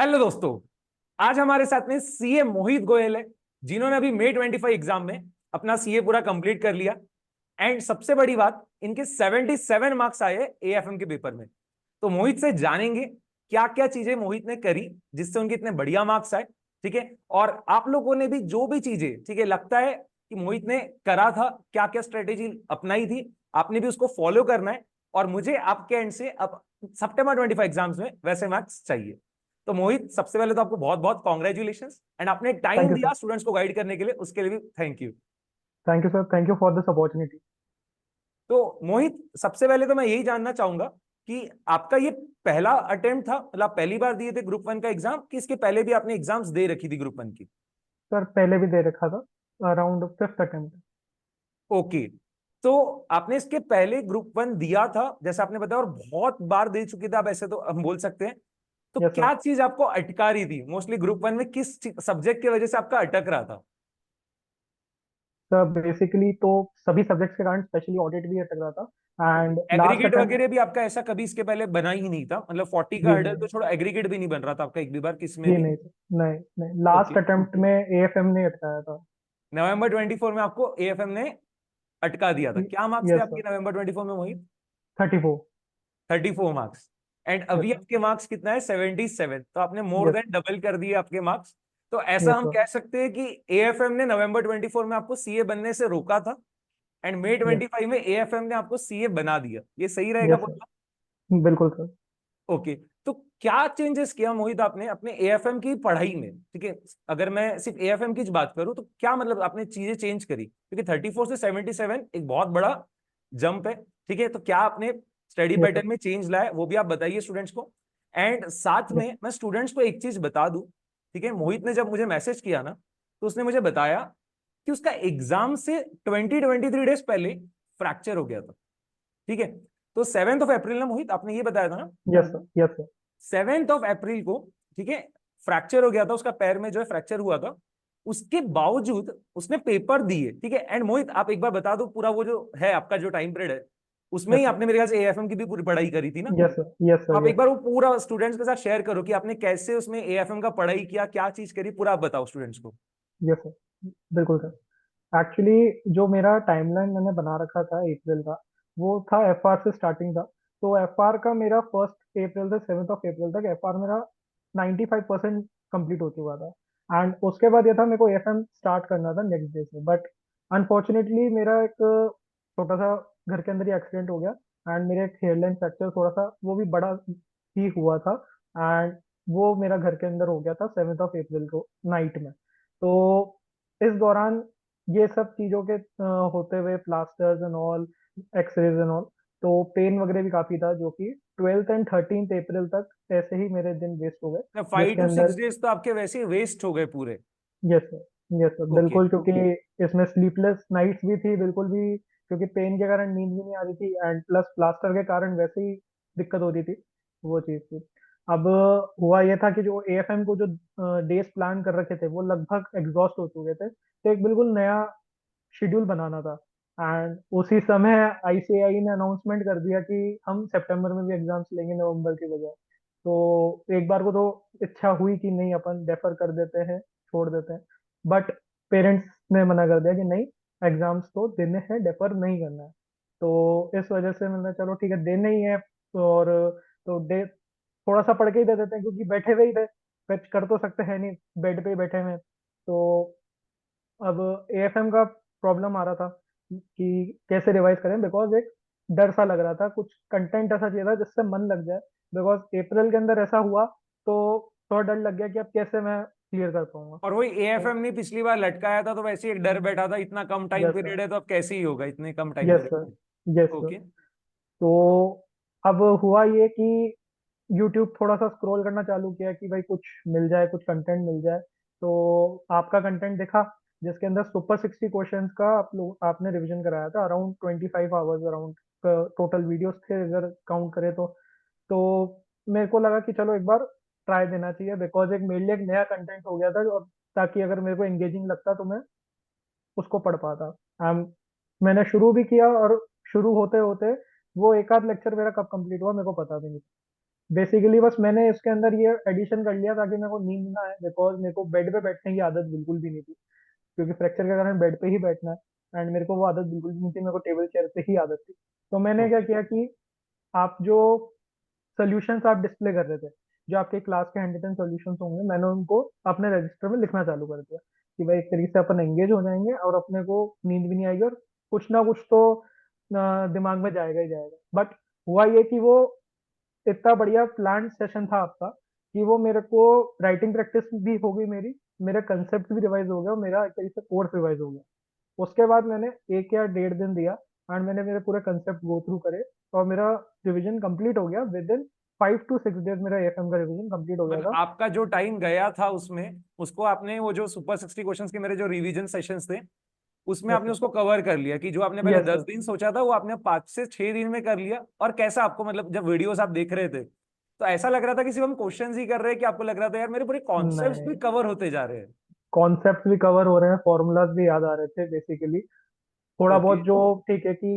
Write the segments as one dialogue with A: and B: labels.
A: Hello दोस्तों। आज हमारे साथ में सीए मोहित गोयल है, जिन्होंने अभी May 25 एग्जाम में अपना सीए पूरा कंप्लीट कर लिया। एंड सबसे बड़ी बात, इनके 77 मार्क्स आए एएफएम के पेपर में। तो मोहित से जानेंगे क्या क्या चीजें मोहित ने करी जिससे उनके इतने बढ़िया मार्क्स आए। ठीक है, और आप लोगों ने भी जो भी चीजें ठीक है लगता है कि मोहित ने करा था, क्या क्या स्ट्रेटेजी अपनाई थी, आपने भी उसको फॉलो करना है। और मुझे आपके एंड से अब सितंबर 25 एग्जाम्स में वैसे मार्क्स चाहिए। तो मोहित, सबसे पहले तो आपको बहुत बहुत कॉन्ग्रेचुलेशन, एंड आपने
B: थैंक
A: टाइम
B: यू
A: दिया
B: सर।
A: स्टूडेंट्स को गाइड करने के लिए, उसके लिए भी thank you.
B: Thank you sir. Thank you for this opportunity.
A: तो मोहित, सबसे पहले तो मैं यही जानना चाहूंगा कि आपका ये पहला अटेम्प्ट था, मतलब आप पहली बार दिए थे ग्रुप वन का एग्जाम, कि इसके पहले भी आपने एग्जाम्स दे रखी थी ग्रुप वन की?
B: सर पहले भी दे रखा था, अराउंड फिफ्थ अटेम्प्ट।
A: ओके। तो आपने इसके पहले ग्रुप वन दिया था जैसे आपने बताया, और बहुत बार दे चुके थे आप, ऐसे तो हम बोल सकते हैं। तो
B: यस सर।
A: क्या चीज आपको अटका रही थी मोस्टली ग्रुप वन में, किस सब्जेक्ट की वजह से आपका अटक रहा था?
B: सर बेसिकली तो सभी सब्जेक्ट्स के कारण, स्पेशली ऑडिट भी अटक रहा था एंड लास्ट
A: एग्रीगेट
B: अटेम्प्ट।
A: वगैरह भी आपका ऐसा कभी इसके पहले बना ही नहीं था, मतलब 40 का
B: जी
A: हर्डल
B: नहीं।
A: तो छोड़ो, एग्रीगेट भी नहीं बन रहा था आपका एक भी बार किसी में
B: जी
A: भी?
B: नहीं सर, नहीं नहीं, लास्ट
A: ओके।
B: अटेम्प्ट में एएफएम ने अटकाया था।
A: नवंबर 24 में आपको एएफएम ने अटका दिया था। क्या मार्क्स थे
B: यस
A: आपके
B: सर।
A: नवंबर 24 में मोहित?
B: 34।
A: 34 मार्क्स। एंड
B: यस
A: अभी
B: सर।
A: आपके मार्क्स कितना है? 77। तो आपने मोर
B: यस।
A: देन डबल कर दिए आपके मार्क्स। तो ऐसा
B: यस
A: हम
B: सर।
A: कह सकते हैं कि एएफएम ने नवंबर 24 में आपको सीए बनने से रोका था, एंड May
B: यस।
A: 25 में एएफएम ने आपको सीए बना दिया। ये सही रहेगा
B: यस
A: बोलना?
B: सर। बिल्कुल सर।
A: ओके। तो क्या चेंजेस किया मोहित आपने अपने एएफएम की पढ़ाई में? ठीक है, अगर मैं सिर्फ एएफएम की बात करूं तो क्या मतलब आपने चीजें चेंज करी, क्योंकि 34 से 77 एक बहुत बड़ा जंप है। ठीक है, तो क्या आपने स्टडी
B: यस सर।
A: पैटर्न में चेंज लाया, वो भी आप बताइए स्टूडेंट्स को। एंड साथ
B: यस।
A: में मैं स्टूडेंट्स को एक चीज बता दूं। ठीक है, मोहित ने जब मुझे मैसेज किया ना, तो उसने मुझे बताया कि उसका एग्जाम से 23 डेज पहले फ्रैक्चर हो गया था। ठीक है, तो 7 अप्रैल ना मोहित, आपने ये बताया था ना?
B: Yes sir. Yes sir.
A: 7 अप्रैल को, ठीक है, फ्रैक्चर हो गया था उसका, पैर में जो है फ्रैक्चर हुआ था। उसके बावजूद उसने पेपर दिए। ठीक है, एंड मोहित आप एक बार बता दो, पूरा वो जो है आपका जो टाइम पीरियड है, उसमें
B: यस
A: ही
B: सर।
A: आपने मेरे ख्याल से एएफएम की भी पूरी पढ़ाई करी थी ना?
B: Yes sir. यस
A: तो
B: सर।
A: आप एक
B: यस।
A: बार वो पूरा स्टूडेंट्स के साथ शेयर करो कि आपने कैसे उसमें एएफएम का पढ़ाई किया, क्या चीज करी, पूरा आप बताओ स्टूडेंट्स को।
B: Yes sir. बिल्कुल सर। एक्चुअली जो मेरा टाइमलाइन मैंने बना रखा था अप्रैल का, वो था एफआर से स्टार्टिंग था। तो एफआर का मेरा 1 अप्रैल से 7 अप्रैल तक एफआर मेरा 95% कंप्लीट हो चुका था। एंड उसके बाद ये था, मेरे को एफएम स्टार्ट करना था नेक्स्ट डे से, बट अनफॉर्चुनेटली मेरा एक छोटा सा घर के अंदर ही एक्सीडेंट हो गया। एंड मेरे एक हेयरलाइन फ्रैक्चर थोड़ा सा वो भी बड़ा ही हुआ था। एंड वो मेरा घर के अंदर हो गया था 7 अप्रैल को नाइट में। तो इस दौरान ये सब चीजों के होते हुए, plasters and all, x-rays and all, तो पेन वगैरह भी काफी था, जो कि 12th एंड 13th अप्रैल तक ऐसे ही मेरे दिन वेस्ट हो गए।
A: फाइव
B: जिसके
A: टू सिक्स
B: अंदर
A: डेज तो आपके वैसे ही वेस्ट हो गए पूरे।
B: Yes sir. Yes sir
A: okay.
B: बिल्कुल, क्योंकि इसमें स्लीपलेस नाइट्स भी थी बिल्कुल भी, क्योंकि पेन के कारण नींद भी नहीं आ रही थी, एंड प्लस प्लास्टर के कारण वैसे ही दिक्कत हो रही थी। वो चीज़ थी। अब हुआ ये था कि जो एएफएम को जो डेज प्लान कर रखे थे, वो लगभग एग्जॉस्ट हो चुके थे, तो एक बिल्कुल नया शेड्यूल बनाना था। एंड उसी समय आईसीएआई ने अनाउंसमेंट कर दिया कि हम सितंबर में भी एग्जाम्स लेंगे नवंबर की बजाय। तो एक बार को तो इच्छा हुई कि नहीं, अपन डेफर कर देते हैं, छोड़ देते हैं। बट पेरेंट्स ने मना कर दिया कि नहीं, एग्जाम्स तो देने हैं, डेफर नहीं करना है। तो इस वजह से मैंने चलो ठीक है, देने ही है। और तो डे थोड़ा सा पढ़ के ही दे देते हैं, क्योंकि बैठे हुए ही थे, कुछ कर तो सकते हैं नहीं, बेड पे ही बैठे हुए हैं। तो अब एएफएम का प्रॉब्लम आ रहा था कि कैसे रिवाइज करें, बिकॉज एक डर सा लग रहा था, कुछ कंटेंट ऐसा चाहिए था जिससे मन लग जाए। बिकॉज अप्रैल के अंदर ऐसा हुआ, तो थोड़ा डर लग गया कि अब कैसे मैं क्लियर कर पाऊंगा।
A: और वही
B: तो
A: एएफएम ने पिछली बार लटकाया था, तो वैसे ही एक डर बैठा था, इतना कम टाइम
B: यस सर।
A: पीरियड है तो अब कैसे ही होगा इतने कम टाइम
B: यस
A: पीरियड
B: सर।
A: में।
B: Yes sir.
A: ओके।
B: तो अब हुआ ये कि यूट्यूब थोड़ा सा स्क्रॉल करना चालू किया कि भाई कुछ मिल जाए, कुछ कंटेंट मिल जाए। तो आपका कंटेंट देखा, जिसके अंदर सुपर 60 क्वेश्चंस का आपने रिवीजन कराया था, around 25 hours around total videos थे, अगर काउंट करें तो मेरे को लगा कि चलो एक बार ट्राई देना चाहिए, बिकॉज एक मेरे लिए एक नया कंटेंट हो गया था, और ताकि अगर मेरे को एंगेजिंग लगता तो मैं उसको पढ़ पाता। मैंने शुरू भी किया, और शुरू होते होते वो एक आध लेक्चर मेरा कब कंप्लीट हुआ मेरे को पता भी नहीं। बेसिकली बस मैंने इसके अंदर ये एडिशन कर लिया ताकि मेरे को नींद ना आए, बिकॉज मेरे को बेड पे बैठने की आदत बिल्कुल भी नहीं थी, क्योंकि फ्रैक्चर के कारण बेड पे ही बैठना है, एंड मेरे को वो आदत बिल्कुल भी नहीं थी, मेरे को टेबल चेयर पे ही आदत थी। तो मैंने क्या
A: ओके।
B: किया कि आप जो सॉल्यूशंस आप डिस्प्ले कर रहे थे, जो आपके क्लास के हैंड रिटन सॉल्यूशंस होंगे, मैंने उनको अपने रजिस्टर में लिखना चालू कर दिया कि भाई एक तरीके से अपन एंगेज हो जाएंगे और अपने को नींद भी नहीं आएगी, और कुछ ना कुछ तो दिमाग में जाएगा ही जाएगा। बट हुआ ये कि वो इतना बढ़िया प्लान सेशन था आपका कि वो मेरे को राइटिंग प्रैक्टिस भी हो गई मेरी, मेरा कंसेप्ट भी रिवाइज हो गया और मेरा एक तरीके से कोर्स रिवाइज हो गया। उसके बाद मैंने 1 या 1.5 दिन दिया एंड मैंने मेरे पूरे कंसेप्ट गो थ्रू करे, और मेरा रिवीजन कंप्लीट हो गया विद इन 5 to 6 डेज। मेरा एएफएम का रिवीजन कंप्लीट हो गया
A: मतलब
B: था।
A: आपका जो टाइम गया था उसमें, उसको आपने वो जो सुपर 60 क्वेश्चंस के मेरे जो रिवीजन सेशंस थे उसमें
B: यस
A: आपने
B: सर।
A: उसको कवर कर लिया, कि जो आपने पहले
B: यस
A: 10
B: सर।
A: दिन सोचा था वो आपने 5 से 6 दिन में कर लिया। और कैसा आपको, मतलब जब वीडियोस आप देख रहे थे तो ऐसा लग रहा था कि सिर्फ हम क्वेश्चंस ही कर रहे हैं, कि आपको लग रहा था यार मेरे पूरे कॉन्सेप्ट्स भी
B: नहीं,
A: कवर होते जा रहे हैं?
B: कॉन्सेप्ट भी कवर हो रहे हैं, फॉर्मूलाज भी याद आ रहे थे बेसिकली। थोड़ा
A: ओके।
B: बहुत जो ठीक है कि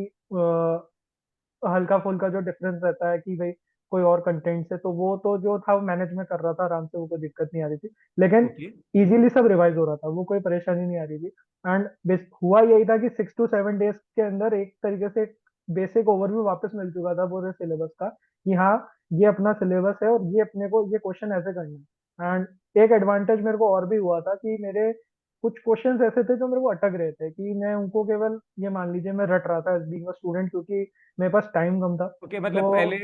B: हल्का फुल्का जो डिफरेंस रहता है कि भाई कोई और कंटेंट से, तो वो तो जो था वो मैनेज में कर रहा था आराम से, वो कोई दिक्कत नहीं आ रही थी। लेकिन
A: ओके।
B: इजीली सब रिवाइज हो रहा था, वो कोई परेशानी नहीं आ रही थी। एंड हुआ यही था कि 6 to 7 डेज के अंदर एक तरीके से बेसिक ओवरव्यू वापस मिल चुका था पूरे सिलेबस का, कि हाँ ये अपना सिलेबस है और ये अपने को ये क्वेश्चन ऐसे करना है। एंड एक एडवांटेज मेरे को और भी हुआ था कि मेरे कुछ क्वेश्चंस ऐसे थे जो मेरे को अटक रहे थे, कि मैं उनको केवल ये मान लीजिए मैं रट रहा था एज बीइंग अ स्टूडेंट, क्योंकि मेरे पास टाइम कम था।
A: ओके,
B: तो
A: मतलब पहले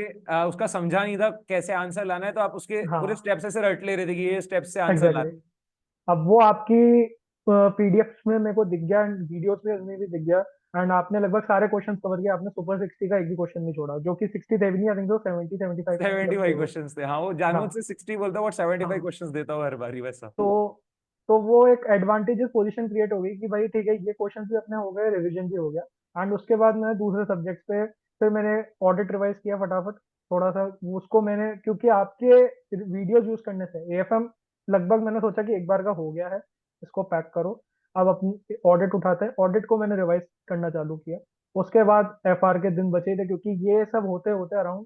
A: उसका समझा नहीं था कैसे आंसर लाना है, तो आप उसके पूरे
B: हाँ,
A: स्टेप्स ऐसे रट ले रहे थे कि ये स्टेप्स से आंसर
B: एग्जैक्टली
A: लाना
B: exactly. अब वो आपकी पीडीएफ में मेरे को दिख गया, एंड वीडियोस में भी दिख गया। एंड आपने लगभग सारे क्वेश्चन कवर किया, आपने सुपर 60 का एक भी क्वेश्चन नहीं छोड़ा, जो कि 60 थे भी नहीं, आई थिंक तो 70-75 के मतलब थे
A: 75
B: वो।
A: क्वेश्चंस थे, हाँ। वो जानबूझ
B: हाँ।
A: से 60 बोलता है, वो 75
B: हाँ।
A: क्वेश्चंस देता हूँ हर बारी वैसा।
B: तो वो एक एडवांटेजेस पोजीशन क्रिएट हो गई कि भाई ठीक है, ये क्वेश्चन भी अपने हो गए, रिवीजन भी हो गया। एंड उसके बाद मैं दूसरे सब्जेक्ट पे फिर मैंने ऑडिट रिवाइज किया फटाफट थोड़ा सा। उसको मैंने, क्योंकि आपके वीडियोस यूज करने से एएफएम लगभग मैंने सोचा कि एक बार का हो गया है, इसको पैक करो, अब अपनी ऑडिट उठाते हैं। ऑडिट को मैंने रिवाइज करना चालू किया। उसके बाद एफआर के दिन बचे थे, क्योंकि ये सब होते होते अराउंड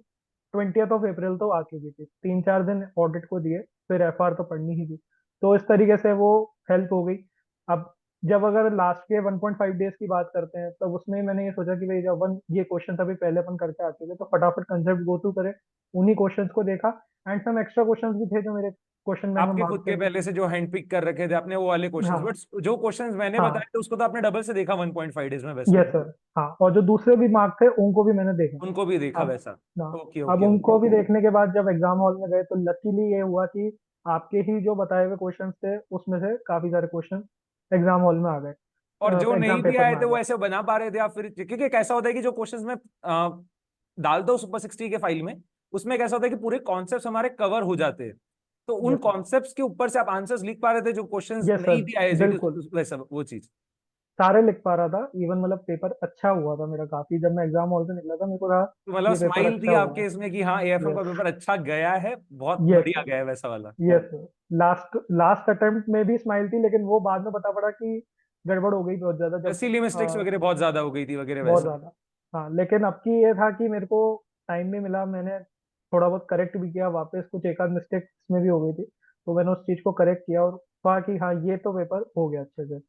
B: 20th of April तो आ चुकी थी, 3-4 दिन ऑडिट को दिए, फिर एफआर तो पढ़नी ही थी। तो इस तरीके से वो हेल्प हो गई। अब जब अगर लास्ट के 1.5 डेज की बात करते हैं, तब उसमें मैंने ये सोचा कि भाई जब वन ये क्वेश्चन अभी पहले अपन करके आ चुके, तो फटाफट कंसेप्ट गो थ्रू करें। उन्हीं क्वेश्चंस को देखा, एंड सम एक्स्ट्रा क्वेश्चंस भी थे जो मेरे क्वेश्चन बैंक में
A: आपके खुद
B: मार्क्स
A: के
B: थे।
A: पहले से जो हैंड पिक कर रखे थे आपने वो वाले क्वेश्चंस,
B: हाँ।
A: बट जो क्वेश्चंस मैंने बताए
B: हाँ।
A: थे उसको तो आपने डबल से देखा 1.5 डेज में वैसा?
B: Yes sir. हाँ, और जो दूसरे भी मार्क्स थे उनको भी मैंने देखा।
A: उनको भी देखा
B: अब
A: वैसा?
B: ना,
A: ओके
B: अब
A: ओके ओके।
B: उनको भी देखने के बाद जब एग्जाम हॉल में गए, तो लकीली ये हुआ कि आपके ही जो बताए हुए क्वेश्चंस थे उसमें से काफी सारे क्वेश्चन एग्जाम हॉल में आ गए,
A: और जो नहीं
B: एग्जाम
A: भी
B: पेपर
A: आए
B: में
A: थे
B: आ
A: वो
B: गए।
A: ऐसे बना पा रहे थे आप फिर? क्योंकि कैसा होता है कि जो क्वेश्चंस में डालता हूँ सुपर 60 के फाइल में, उसमें कैसा होता है कि पूरे कॉन्सेप्ट्स हमारे कवर हो जाते हैं। तो उन
B: यस सर।
A: कॉन्सेप्ट्स के ऊपर से आप आंसर्स लिख पा रहे थे जो क्वेश्चंस
B: यस
A: नहीं
B: सर।
A: भी आए थे
B: बिल्कुल
A: वैसा वो चीज?
B: सारे लिख पा रहा था, इवन मतलब पेपर अच्छा हुआ था मेरा काफी। जब मैं एग्जाम हॉल से निकला था, मेरे को था
A: तो मतलब
B: ये पेपर
A: स्माइल
B: अच्छा
A: थी
B: हुआ
A: आपके इसमें कि हाँ एएफएम
B: है।
A: का
B: यस।
A: पेपर अच्छा गया है, बहुत
B: यस
A: बढ़िया
B: सर।
A: गया है वैसा वाला?
B: Yes sir. Last last attempt में भी स्माइल थी, लेकिन वो बाद में पता पड़ा कि गड़बड़ हो गई बहुत ज्यादा, जब
A: सिली मिस्टेक्स वगैरह बहुत ज्यादा हो गई थी वगैरह
B: बहुत
A: वैसा?
B: ज्यादा। हाँ, लेकिन अब की ये था कि मेरे को टाइम भी मिला, मैंने थोड़ा बहुत करेक्ट भी किया वापस, कुछ एक आध मिस्टेक इसमें भी हो गई थी, तो मैंने उस चीज को करेक्ट किया और कहा कि हाँ ये तो पेपर हो गया अच्छे से।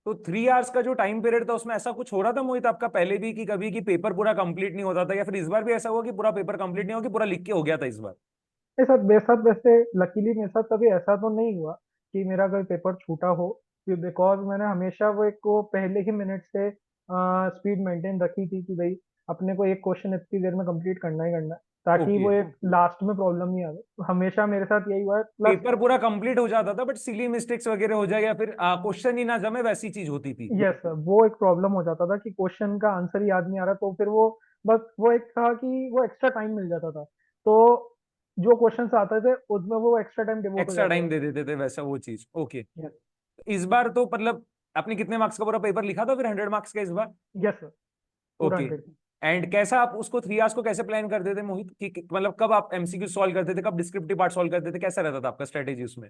A: तो 3 आवर्स का जो टाइम पीरियड था उसमें ऐसा कुछ हो रहा था मोहित आपका पहले भी, कि कभी कि पेपर पूरा कंप्लीट नहीं होता था, या फिर इस बार भी ऐसा हुआ कि पूरा पेपर कंप्लीट नहीं हुआ, कि पूरा लिख के हो गया था इस बार?
B: मेरे साथ वैसे लकीली मेरे साथ कभी ऐसा तो नहीं हुआ कि मेरा कोई पेपर छूटा हो, बिकॉज मैंने हमेशा वो एक को पहले ही मिनट से स्पीड मेंटेन रखी थी कि भाई अपने को एक क्वेश्चन इतनी देर में कंप्लीट करना ही करना है, ताकि
A: ओके।
B: वो एक लास्ट में प्रॉब्लम नहीं आए। तो हमेशा मेरे साथ यही हुआ है, प्लस
A: पेपर पूरा कंप्लीट हो जाता था बट सिली मिस्टेक्स वगैरह हो जाए या फिर क्वेश्चन ही ना जमे, वैसी चीज होती थी?
B: यस सर, वो एक प्रॉब्लम हो जाता था कि क्वेश्चन का आंसर ही याद नहीं आ रहा, तो फिर वो बस वो एक था कि वो एक्स्ट्रा टाइम मिल जाता था, तो जो क्वेश्चन आते थे उसमें वो एक्स्ट्रा टाइम डिवोट हो
A: एक्स्ट्रा
B: जाता
A: टाइम
B: था।
A: दे देते थे वैसा वो चीज? ओके।
B: यस।
A: इस बार तो मतलब आपने कितने मार्क्स का पूरा पेपर लिखा था फिर, 100 मार्क्स का इस बार?
B: Yes sir. पूरा
A: ओके।
B: 100।
A: एंड कैसा आप उसको 3 आवर्स को कैसे प्लान करते थे मोहित, कि मतलब कब आप एमसीक्यू सॉल्व करते थे, कब डिस्क्रिप्टिव पार्ट सॉल्व करते थे, कैसा रहता था आपका स्ट्रेटेजी उसमें?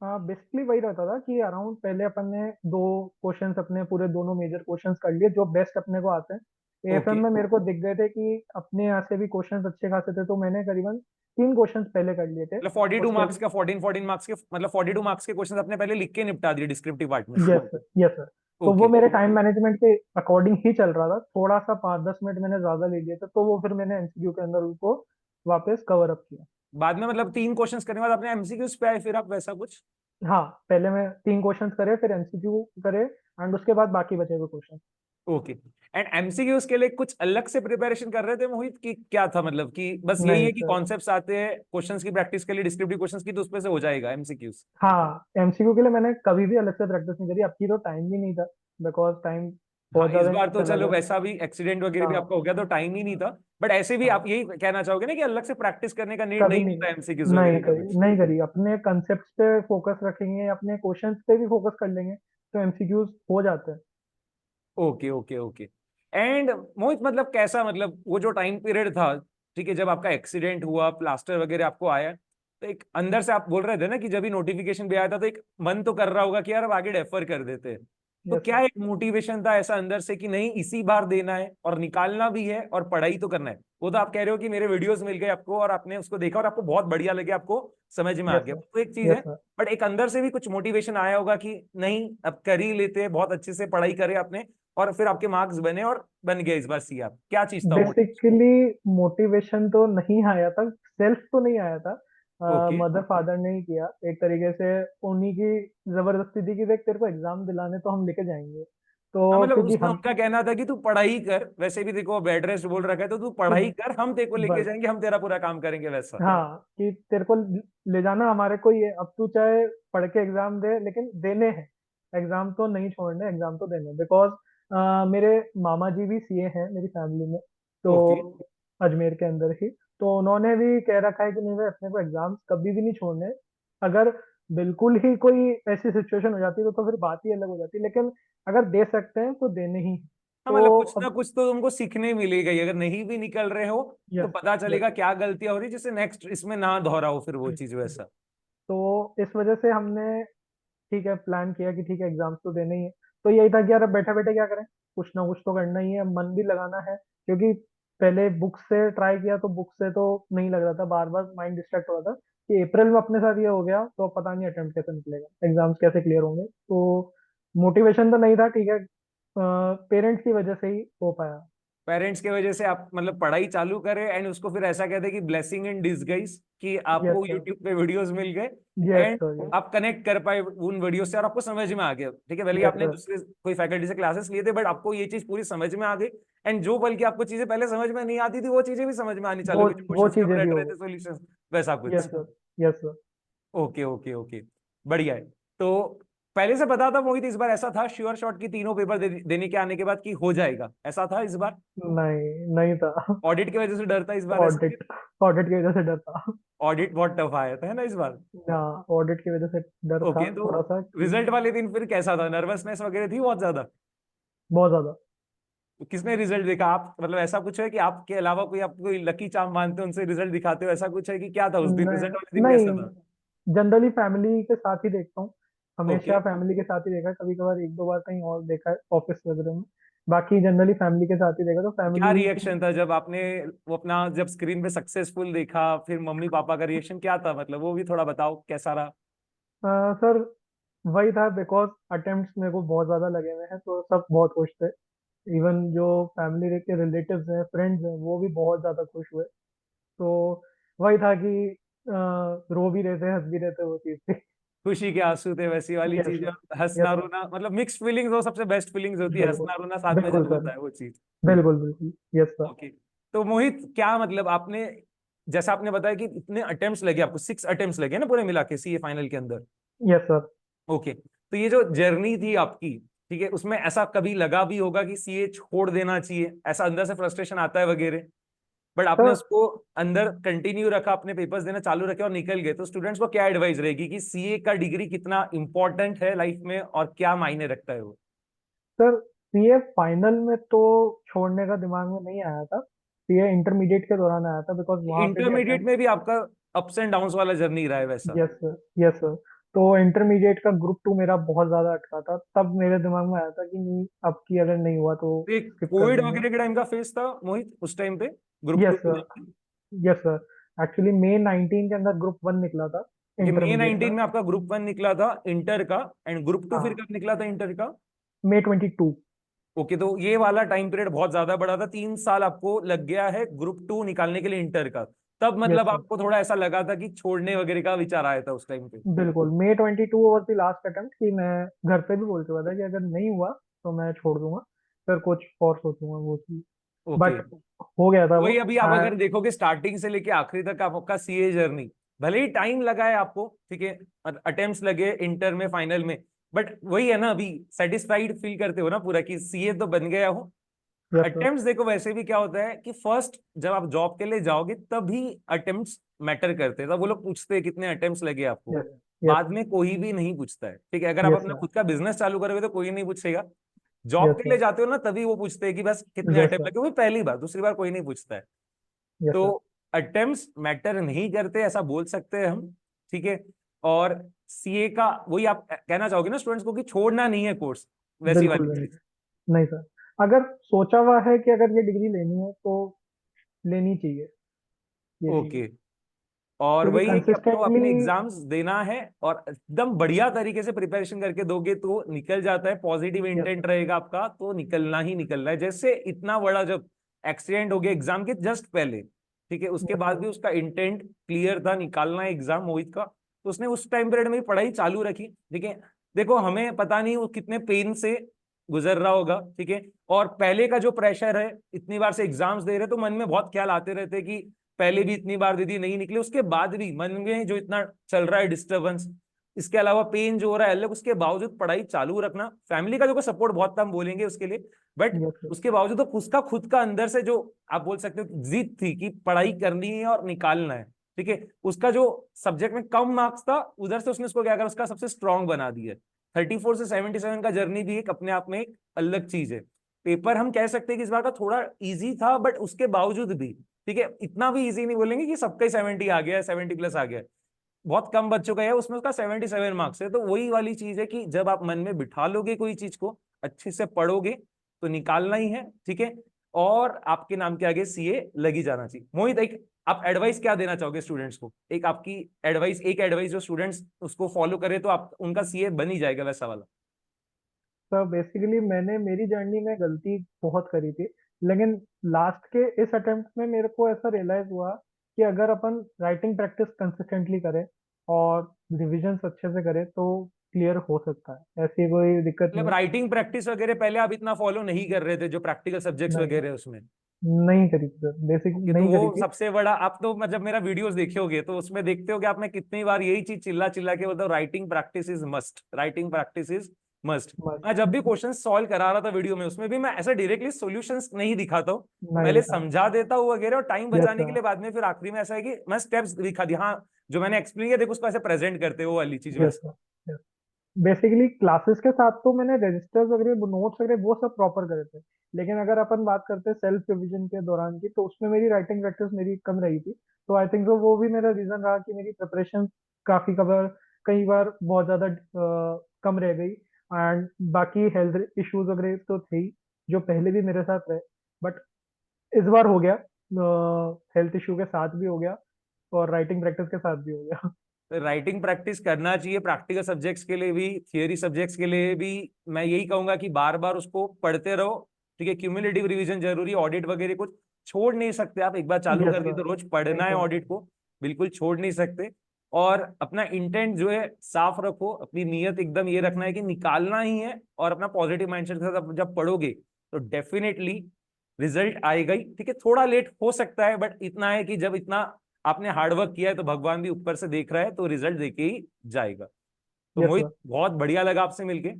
B: हाँ, बेसिकली वही रहता था कि अराउंड पहले अपन ने दो क्वेश्चंस अपने पूरे दोनों मेजर क्वेश्चंस कर लिए जो बेस्ट अपने को आते हैं। AFM
A: okay.
B: में मेरे को दिख गए थे कि अपने यहाँ से भी क्वेश्चंस अच्छे खासे थे, तो मैंने करीबन 3 क्वेश्चन पहले कर लिए थे।
A: मतलब 42
B: उसके
A: मार्क्स का 14 मार्क्स के, मतलब 42 मार्क्स के क्वेश्चन आपने पहले लिख के निपटा दिए डिस्क्रिप्टिव पार्ट में।
B: Yes sir, yes sir. तो वो
A: ओके।
B: मेरे टाइम मैनेजमेंट के अकॉर्डिंग ही चल रहा था, थोड़ा सा 5-10 मिनट मैंने ज्यादा ले लिए थे, तो वो फिर मैंने एमसीक्यू के अंदर उनको वापस कवर अप किया।
A: बाद में मतलब 3 क्वेश्चंस करने के बाद आपने एमसीक्यूज पे आए फिर आप, वैसा कुछ?
B: हाँ, पहले मैं 3 क्वेश्चंस करे, फिर एमसीक्यू करे, एंड उसके बाद बाकी बचे हुए क्वेश्चन।
A: ओके। एंड एमसीक्यूज के लिए कुछ अलग से प्रिपरेशन कर रहे थे मोहित, की क्या था मतलब कि बस यही
B: नहीं
A: है कि
B: सर।
A: कॉन्सेप्ट्स आते हैं क्वेश्चंस की प्रैक्टिस के लिए, डिस्क्रिप्टिव क्वेश्चंस की, तो उसपे से हो जाएगा एमसीक्यूज?
B: हाँ, एमसीक्यू के लिए मैंने कभी भी अलग से प्रैक्टिस नहीं करी, अब की तो टाइम भी नहीं था, बिकॉज टाइम
A: हाँ,
B: बहुत
A: इस
B: ज्यादा
A: बार तो
B: चला
A: चलो
B: गया।
A: वैसा भी एक्सीडेंट वगैरह भी आपका
B: हाँ
A: हो गया तो टाइम ही नहीं था। बट ऐसे भी
B: हाँ,
A: आप यही कहना चाहोगे ना कि अलग से प्रैक्टिस करने का नीड
B: कभी
A: नहीं
B: नहीं,
A: होता एमसीक्यूज
B: नहीं
A: वगैरह के लिए?
B: करी, नहीं करी। अपने कंसेप्ट पे फोकस रखेंगे, अपने क्वेश्चंस पे भी फोकस कर लेंगे, तो एमसीक्यूज हो जाते हैं।
A: Okay okay okay. एंड मोहित मतलब कैसा, मतलब वो जो टाइम पीरियड था, ठीक है, जब आपका एक्सीडेंट हुआ, प्लास्टर वगैरह आपको आया, तो एक अंदर से आप बोल रहे थे ना कि जब भी नोटिफिकेशन भी आया था तो एक मन तो कर रहा होगा कि यार अब आगे डेफर कर देते हैं। तो
B: यस
A: क्या
B: सर।
A: एक मोटिवेशन था ऐसा अंदर से कि नहीं इसी बार देना है और निकालना भी है और पढ़ाई तो करना है? वो तो आप कह रहे हो कि मेरे वीडियोस मिल गए आपको और आपने उसको देखा और आपको बहुत बढ़िया लगे, आपको समझ में आ
B: यस
A: गया,
B: सर।
A: तो एक चीज
B: यस
A: है।
B: सर।
A: बट एक अंदर से भी कुछ मोटिवेशन आया होगा कि नहीं अब कर ही लेते हैं, बहुत अच्छे से पढ़ाई करे आपने और फिर आपके मार्क्स बने और बन गए इस बार सी आप, क्या चीज था मोटिवेशन?
B: बेसिकली मोटिवेशन तो नहीं आया था, सेल्फ तो नहीं आया था,
A: ओके।
B: मदर फादर ने ही किया एक तरीके से। उन्हीं की जबरदस्ती थी कि देख तेरे को एग्जाम दिलाने तो हम लेके जाएंगे,
A: हाँ
B: तो
A: मतलब
B: क्योंकि
A: उसमें
B: हम
A: उनका कहना था कि तू पढ़ाई कर, वैसे भी देखो बेड रेस्ट बोल रखा है तो तू
B: तो
A: पढ़ाई कर, हम तेरे को लेके
B: बस,
A: जाएंगे, हम तेरा पूरा काम करेंगे वैसा।
B: हाँ, कि तेरे को ले जाना हमारे को ही है, अब तू चाहे पढ़ के एग्जाम दे, लेकिन देने हैं एग्जाम, तो नहीं छोड़ने, एग्जाम तो देने। बिकॉज मेरे मामा जी भी सीए हैं मेरी फैमिली में, तो
A: ओके।
B: अजमेर के अंदर ही, तो उन्होंने भी कह रखा है कि नहीं भाई, अपने को एग्जाम्स कभी भी नहीं छोड़ने। अगर बिल्कुल ही कोई ऐसी सिचुएशन हो जाती है तो फिर बात ही अलग हो जाती है, लेकिन अगर दे सकते हैं तो देने ही।
A: हाँ मतलब
B: तो
A: कुछ ना
B: अब
A: कुछ तो तुमको सीखने मिलेगा ही, अगर नहीं भी निकल रहे हो तो
B: यस,
A: पता
B: यस।
A: चलेगा क्या गलतियां हो रही जिससे नेक्स्ट इसमें ना दोहराओ फिर वो चीज वैसा।
B: तो इस वजह से हमने, ठीक है, प्लान किया कि ठीक है एग्जाम्स तो देने ही है। तो यही था कि यार अब बैठे बैठे क्या करें, कुछ ना कुछ तो करना ही है, मन भी लगाना है, क्योंकि पहले बुक से ट्राई किया तो बुक से तो नहीं लग रहा था, बार बार माइंड डिस्ट्रैक्ट हो रहा था कि अप्रैल में अपने साथ ये हो गया तो अब पता नहीं अटेम्प्ट कैसे निकलेगा, एग्जाम्स कैसे क्लियर होंगे। तो मोटिवेशन तो नहीं था, ठीक है, पेरेंट्स की वजह से ही हो पाया।
A: पेरेंट्स की वजह से आप मतलब पढ़ाई चालू करें एंड उसको फिर ऐसा कहते हैं कि ब्लेसिंग इन डिसगाइज, कि
B: यस
A: आपको
B: सर।
A: यूट्यूब पे वीडियोस मिल गए
B: यस
A: एंड
B: सर।
A: आप कनेक्ट कर पाए उन वीडियो से और आपको समझ में आ गया, ठीक है, भले ही
B: यस
A: आपने
B: सर।
A: दूसरे कोई फैकल्टी से क्लासेस लिए थे बट आपको ये चीज पूरी समझ में आ गई। एंड जो बल्कि आपको चीजें पहले समझ में नहीं आती थी वो चीजें भी समझ में आनी चालू
B: वो
A: हुई, जो
B: वो
A: क्वेश्चंस के ऊपर
B: चीजें भी
A: रट
B: हो
A: रहे थे
B: गई।
A: सॉल्यूशंस, वैसा
B: यस
A: कुछ?
B: Sir. Yes sir.
A: Okay okay okay. बढ़िया है। तो पहले से पता था मोहित इस बार ऐसा था श्योर शॉट की तीनों पेपर देने के आने के बाद कि हो जाएगा, ऐसा था इस बार?
B: नहीं, नहीं था।
A: ऑडिट की वजह से डर था इस बार ऐसा?
B: ऑडिट, ऑडिट की वजह से डर था।
A: ऑडिट बहुत टफ आया था है ना इस बार?
B: हाँ, ऑडिट की वजह से डर था
A: ओके। तो
B: थोड़ा सा कि
A: रिजल्ट वाले दिन फिर कैसा था, नर्वसनेस वगैरह थी बहुत ज्यादा?
B: बहुत ज्यादा।
A: तो किसने रिजल्ट देखा, आप मतलब ऐसा कुछ है कि आपके अलावा कोई आप कोई लकी चार्म मानते हो उनसे रिजल्ट दिखाते हो, ऐसा कुछ है कि क्या था उस दिन, रिजल्ट वाले
B: नहीं,
A: दिन कैसा था?
B: नहीं, जनरली फैमिली के साथ ही देखता हूँ,
A: ओके।
B: हमेशा फैमिली के साथ ही देखा है, कभी कभार एक दो बार कहीं और देखा है ऑफिस वगैरह में, बाकी जनरली फैमिली के साथ ही देखा, तो
A: क्या
B: फैमिली की।
A: रिएक्शन था जब आपने वो अपना जब स्क्रीन पे सक्सेसफुल देखा, फिर मम्मी पापा का रिएक्शन क्या था, मतलब वो भी थोड़ा बताओ कैसा रहा?
B: सर, वही था, बिकॉज अटेम्प्ट्स मेरे को बहुत ज्यादा लगे हुए हैं, तो सब बहुत खुश थे। इवन जो फैमिली के रिलेटिव्स हैं, फ्रेंड्स हैं, वो भी बहुत ज्यादा खुश हुए। तो वही था कि रो भी रहे थे, हंस भी रहे थे, वो चीज थी।
A: खुशी के आंसू थे वैसी वाली
B: यस
A: चीज,
B: सर।
A: और हंसना
B: यस सर।
A: रोना मतलब मिक्स फीलिंग्स, वो सबसे बेस्ट फीलिंग्स होती है,
B: बिल्कुल,
A: हंसना रोना साथ में
B: बिल्कुल
A: जब
B: सर,
A: होता है वो चीज।
B: बिल्कुल बिल्कुल। Yes sir.
A: ओके। तो मोहित क्या मतलब आपने, जैसा आपने बताया कि इतने अटेम्प्ट्स लगे आपको, 6 अटेम्प्ट्स लगे ना पूरे मिला के सीए फाइनल के अंदर?
B: Yes sir.
A: ओके। तो ये जो जर्नी थी आपकी, ठीक है, उसमें ऐसा कभी लगा भी होगा कि सीए छोड़ देना चाहिए, ऐसा अंदर से फ्रस्ट्रेशन आता है वगैरह, बट आपने
B: सर,
A: उसको अंदर कंटिन्यू रखा, अपने पेपर्स देना चालू रखे और निकल गए, तो स्टूडेंट्स को क्या एडवाइस रहेगी कि सीए का डिग्री कितना इंपॉर्टेंट है लाइफ में और क्या मायने रखता है वो?
B: सर, सीए फाइनल में तो छोड़ने का दिमाग में नहीं आया था, सीए इंटरमीडिएट के दौरान आया था, बिकॉज वहां पे भी
A: इंटरमीडिएट
B: अटेम्प्ट।
A: में भी आपका अप्स एंड डाउन्स वाला जर्नी रहा है वैसा?
B: Yes sir. Yes sir. तो इंटरमीडिएट का ग्रुप 2 मेरा बहुत ज्यादा अटका था, तब मेरे दिमाग में आया था कि नहीं, अब की अगर नहीं हुआ तो
A: तो एक
B: स्किप कर
A: कोविड
B: देंगे।
A: वगैरह के टाइम का फेस था मोहित उस टाइम पे, group
B: yes
A: two
B: sir.
A: Exam?
B: Yes sir. Actually मई 19 के अंदर ग्रुप 1 निकला था
A: ये मई
B: इंटरमीडिएट
A: 19
B: का।
A: में आपका ग्रुप 1 निकला था इंटर का, एंड ग्रुप 2 फिर
B: हाँ,
A: कब निकला था इंटर का?
B: मई 22।
A: ओके, तो ये वाला टाइम पीरियड बहुत ज्यादा बड़ा था, 3 साल आपको लग गया है ग्रुप 2 निकालने के लिए इंटर का। तब
B: यस
A: मतलब
B: सर,
A: आपको थोड़ा ऐसा लगा था कि छोड़ने वगैरह का विचार आया था उस टाइम पे?
B: बिल्कुल मई 22 वॉज द लास्ट अटेम्प्ट कि मैं घर पे भी बोल चुका था कि अगर नहीं हुआ तो मैं छोड़ दूंगा, फिर कुछ और सोचूंगा वो चीज।
A: ओके।
B: बट हो गया था वो।
A: वही अभी आप अगर
B: एंड
A: देखोगे स्टार्टिंग से लेके आखिरी तक आपका सीए जर्नी, भले ही टाइम लगा है आपको, ठीक है, अटेम्प्ट्स लगे इंटर में, फाइनल में, बट वही है ना, अभी सेटिस्फाइड फील करते हो ना पूरा कि सीए तो बन गया हो।
B: यस सर,
A: अटेम्प्ट्स देखो वैसे भी क्या होता है कि फर्स्ट जब आप जॉब के लिए जाओगे तभी अटेम्प्ट्स मैटर करते हैं, तब वो लोग पूछते हैं कितने अटेम्प्ट्स लगे आपको।
B: यस, यस,
A: बाद में कोई भी नहीं पूछता है, ठीक है, अगर आप
B: यस
A: अपना
B: सर,
A: खुद का बिजनेस चालू करोगे तो कोई नहीं पूछेगा। जॉब
B: यस
A: के लिए
B: सर,
A: जाते हो ना तभी वो पूछते हैं कि बस कितने
B: यस
A: अटेम्प्ट
B: सर,
A: लगे, वो पहली बार, दूसरी बार कोई नहीं पूछता है।
B: यस
A: तो
B: सर,
A: अटेम्प्ट्स मैटर नहीं करते ऐसा बोल सकते हैं हम, ठीक है। और सीए का वही आप कहना चाहोगे ना स्टूडेंट्स को कि छोड़ना नहीं है कोर्स, वैसी
B: बिल्कुल
A: वाली
B: भी नहीं।
A: चीज?
B: नहीं सर, अगर सोचा हुआ है कि अगर ये डिग्री लेनी है तो लेनी चाहिए, ये चीज है।
A: ओके। और
B: क्योंकि
A: वही है कि अब तो
B: कंसिस्टेंटली,
A: अपने एग्जाम्स देना है और एकदम बढ़िया तरीके से प्रिपरेशन करके दोगे तो निकल जाता है, पॉजिटिव
B: यस
A: इंटेंट
B: सर,
A: रहेगा आपका तो निकलना ही निकलना है। जैसे इतना बड़ा जब एक्सीडेंट हो गया एग्जाम के जस्ट पहले, ठीक है, उसके
B: यस
A: बाद
B: सर,
A: भी उसका इंटेंट क्लियर था, निकालना है एग्जाम मोहित का, तो उसने उस टाइम पीरियड में भी पढ़ाई चालू रखी, ठीक है। देखो हमें पता नहीं वो कितने पेन से गुजर रहा होगा, ठीक है, और पहले का जो प्रेशर है, इतनी बार से एग्जाम्स दे रहे तो मन में बहुत ख्याल आते रहते कि पहले भी इतनी बार दीदी नहीं निकले, उसके बाद भी मन में जो इतना चल रहा है डिस्टरबेंस, इसके अलावा पेन जो हो रहा है अलग, उसके बावजूद पढ़ाई चालू रखना, फैमिली का जो सपोर्ट बहुत था हम बोलेंगे उसके लिए, बट
B: यस सर,
A: उसके बावजूद तो उसका खुद का अंदर से जो आप बोल सकते हो जिद थी कि पढ़ाई करनी है और निकालना है, ठीक है, उसका जो सब्जेक्ट में कम मार्क्स था उधर से उसने उसको क्या करा, उसका सबसे स्ट्रांग बना दिया। 34 से 77 का जर्नी भी एक अपने आप में एक अलग चीज है। पेपर हम कह सकते हैं कि इस बार का थोड़ा इजी था, बट उसके बावजूद भी, ठीक है, इतना भी इजी नहीं बोलेंगे कि सबका ही 70 आ गया है, 70+ आ गया है, बहुत कम बच्चों का है उसमें उसका 77 मार्क्स है। तो वही वाली चीज है कि जब आप मन में बिठा लोगे कोई चीज को, अच्छे से पढ़ोगे तो निकालना ही है, ठीक है, और आपके नाम के आगे सीए लगी जाना चाहिए। मोहित, एक आप एडवाइस क्या देना चाहोगे स्टूडेंट्स को, एक आपकी एडवाइस, एक एडवाइस जो स्टूडेंट्स उसको फॉलो करे तो आप उनका सीए बन ही जाएगा वैसा वाला?
B: तो बेसिकली मैंने मेरी जर्नी में गलती बहुत करी थी, लेकिन लास्ट के इस अटेम्प्ट में मेरे को ऐसा रियलाइज हुआ कि अगर अपन राइटिंग प्रैक्टिस कंसिस्टेंटली करें और रिविजन्स अच्छे से करें तो क्लियर हो सकता है, ऐसी कोई दिक्कत नहीं
A: मतलब
B: है।
A: राइटिंग प्रैक्टिस वगैरह पहले आप इतना फॉलो नहीं कर रहे थे जो प्रैक्टिकल सब्जेक्ट्स
B: नहीं
A: वगैरह उसमें?
B: नहीं करी थी सर, बेसिक
A: ओके, तो
B: नहीं करी
A: वो
B: थी।
A: सबसे बड़ा, आप तो जब मेरा वीडियोस देखे होगे तो उसमें देखते हो कि आपने कितनी बार यही चीज चिल्ला चिल्ला के बोलता, writing practice is must, writing practice is must.
B: बस,
A: मैं जब भी क्वेश्चन सॉल्व करा रहा था वीडियो में, उसमें भी मैं ऐसा डायरेक्टली सॉल्यूशंस नहीं दिखाता हूँ,
B: नहीं
A: पहले
B: दिखा।
A: समझा देता हूँ वगैरह, और टाइम
B: यस
A: बचाने के
B: सर,
A: लिए बाद में फिर आखिरी में ऐसा है कि मैं स्टेप्स दिखा दिया, हाँ जो मैंने एक्सप्लेन किया देखो उसको ऐसे प्रेजेंट करते हो, वो वाली चीज
B: यस
A: वैसे।
B: सर। बेसिकली क्लासेस के साथ तो मैंने रजिस्टर्स वगैरह नोट्स वगैरह वो सब प्रॉपर करे थे, लेकिन अगर अपन बात करते हैं सेल्फ रिवीजन के दौरान की, तो उसमें मेरी राइटिंग प्रैक्टिस मेरी कम रही थी। तो आई थिंक वो भी मेरा रीजन रहा कि मेरी प्रिपरेशन काफी कबार, कई बार बहुत ज्यादा कम रह गई। एंड बाकी हेल्थ इश्यूज वगैरह तो थे ही, जो पहले भी मेरे साथ रहे, बट इस बार हो गया, हेल्थ इशू के साथ भी हो गया और राइटिंग प्रैक्टिस के साथ भी हो गया।
A: राइटिंग प्रैक्टिस करना चाहिए, प्रैक्टिकल सब्जेक्ट्स के लिए भी, थियरी सब्जेक्ट्स के लिए भी। मैं यही कहूंगा कि बार बार उसको पढ़ते रहो, ठीक है, क्यूमुलेटिव रिवीजन जरूरी, ऑडिट वगैरह कुछ छोड़ नहीं सकते आप, एक बार चालू
B: यस
A: कर दी
B: सर,
A: तो रोज पढ़ना है,
B: बिल्कुल
A: ऑडिट को बिल्कुल छोड़ नहीं सकते। और अपना इंटेंट जो है साफ रखो, अपनी नीयत एकदम ये रखना है कि निकालना ही है, और अपना पॉजिटिव माइंडसेट के साथ जब पढ़ोगे तो डेफिनेटली रिजल्ट आएगा ही, ठीक है, थोड़ा लेट हो सकता है, बट इतना है कि जब इतना आपने हार्डवर्क किया है तो भगवान भी ऊपर से देख रहा है, तो रिजल्ट देके ही जाएगा। तो
B: यस
A: मोहित
B: सर।
A: बहुत बढ़िया लगा आपसे मिलके,
B: thank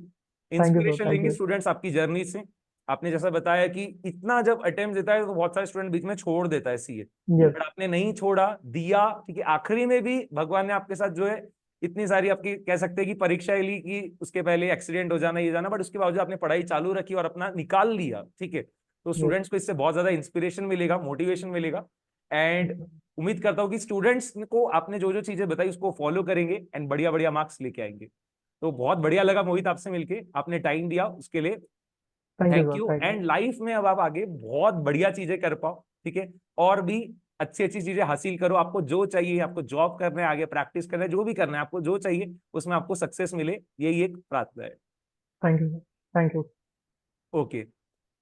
B: you sir,
A: inspiration
B: thank
A: लेंगे
B: यू।
A: स्टूडेंट्स आपकी जर्नी से। आपने जैसा बताया कि इतना जब अटेम्प्ट देता है तो बहुत सारे स्टूडेंट बीच में छोड़ देता है सीए,
B: यस,
A: बट आपने नहीं छोड़ा, दिया, ठीक है, आखिरी में भी भगवान ने आपके साथ जो है इतनी सारी आपकी कह सकते हैं कि परीक्षाएं ली कि उसके पहले एक्सीडेंट हो जाना ये जाना, बट उसके बावजूद आपने पढ़ाई चालू रखी और अपना निकाल लिया, ठीक है। तो
B: यस,
A: स्टूडेंट्स को इससे बहुत ज्यादा इंस्पिरेशन मिलेगा, मोटिवेशन मिलेगा, एंड उम्मीद करता हूँ कि स्टूडेंट्स को आपने जो जो चीजें बताई उसको फॉलो करेंगे एंड बढ़िया बढ़िया मार्क्स लेके आएंगे। तो बहुत बढ़िया लगा मोहित आपसे मिलके, आपने टाइम दिया उसके लिए
B: thank you
A: thank
B: sir,
A: you.
B: Thank you.
A: And life में अब आप आगे बहुत बढ़िया चीजें कर पाओ, ठीक है, और भी अच्छी अच्छी चीजें हासिल करो, आपको जो चाहिए, आपको जॉब करना है, आगे प्रैक्टिस करना है, जो भी करना है, आपको जो चाहिए उसमें आपको सक्सेस मिले, यही एक प्रार्थना है।
B: Thank you, thank you.
A: Okay,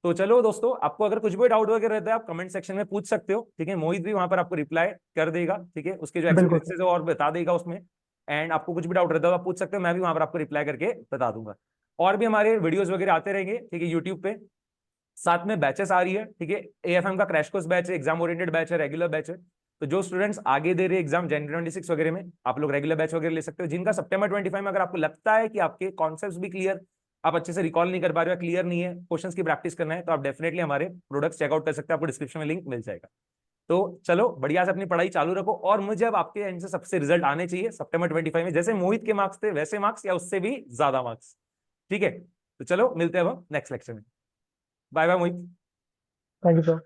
A: तो चलो दोस्तों, आपको अगर कुछ भी डाउट वगैरह रहता है आप कमेंट सेक्शन में पूछ सकते हो, ठीक है। मोहित भी वहां पर आपको रिप्लाई कर देगा, ठीक है, उसके जो
B: बिल्कुल सर।
A: एक्सपीरियंसेस है और बता देगा उसमें। एंड आपको कुछ भी डाउट रहता है तो आप पूछ सकते हो, मैं भी वहां पर आपको रिप्लाई करके बता दूंगा। और भी हमारे वीडियोस वगैरह आते रहेंगे, ठीक है, यूट्यूब पे। साथ में बैचेस आ रही है, ठीक है। एएफएम का क्रैश कोर्स बैच है, एग्जाम ओरिएंटेड बैच है, रेगुलर बैच है। तो जो स्टूडेंट्स आगे दे रहे एग्जाम जनवरी 26 वगैरह में, आप लोग रेगुलर बैच वगैरह ले सकते हो। जिनका सितंबर 25 में अगर आपको लगता है कि आपके कॉन्सेप्ट्स भी क्लियर, आप अच्छे से रिकॉल नहीं कर पा रहे हो, क्लियर नहीं है, क्वेश्चंस की प्रैक्टिस करना है, तो आप डेफिनेटली हमारे प्रोडक्ट्स चेकआउट कर सकते हैं, आपको डिस्क्रिप्शन में लिंक मिल जाएगा। तो चलो बढ़िया से अपनी पढ़ाई चालू रखो, और मुझे अब आपके एंड से सबसे रिजल्ट आने चाहिए सितंबर 25 में, जैसे मोहित के मार्क्स थे वैसे मार्क्स या उससे भी ज्यादा मार्क्स, ठीक है। तो चलो मिलते हैं अब नेक्स्ट लेक्चर में। Bye bye Mohit.
B: Thank you sir.